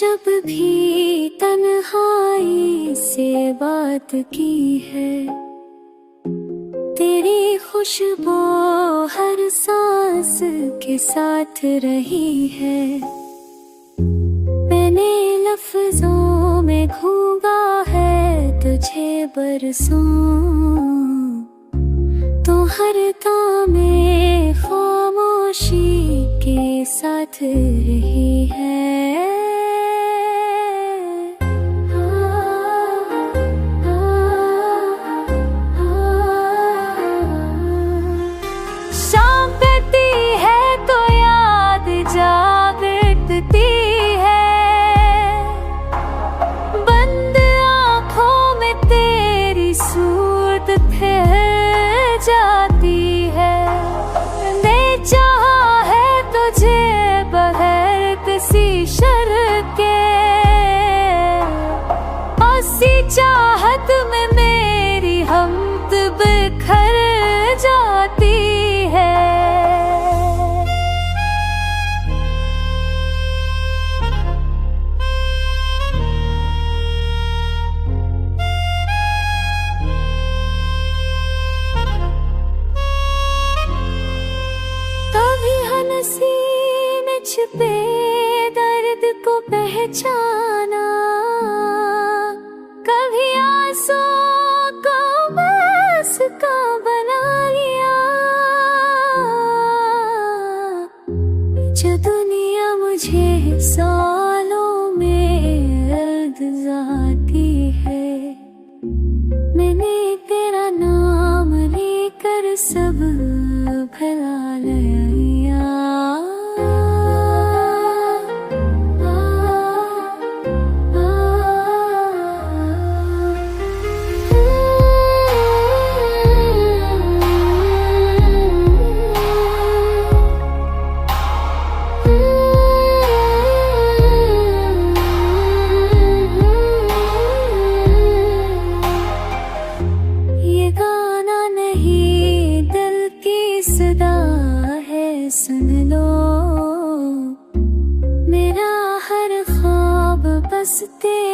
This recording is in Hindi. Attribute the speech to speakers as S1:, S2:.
S1: जब भी तन्हाई से बात की है, तेरी खुशबू हर सांस के साथ रही है। मैंने लफ्जों में घूंगा है तुझे बरसों, तो हर तामे खामोशी के साथ रही है। शाम करती है तो याद जागती है, बंद आँखों में तेरी सूरत ठहर जाती है। मैंने चाहा है तुझे बगैर किसी शर्त के, ऐसी चाहत में मेरी हमत बिखर जाती है। कभी हंसी में छिपे दर्द को पहचाना, कभी आंसू को बस का बना लिया। जो दुनिया मुझे सालों में अलगजाती है, मैंने तेरा नाम लेकर सब भुला लिया। ये गाना नहीं दिल की सदा है, सुन लो। मेरा हर ख्वाब बस तेरा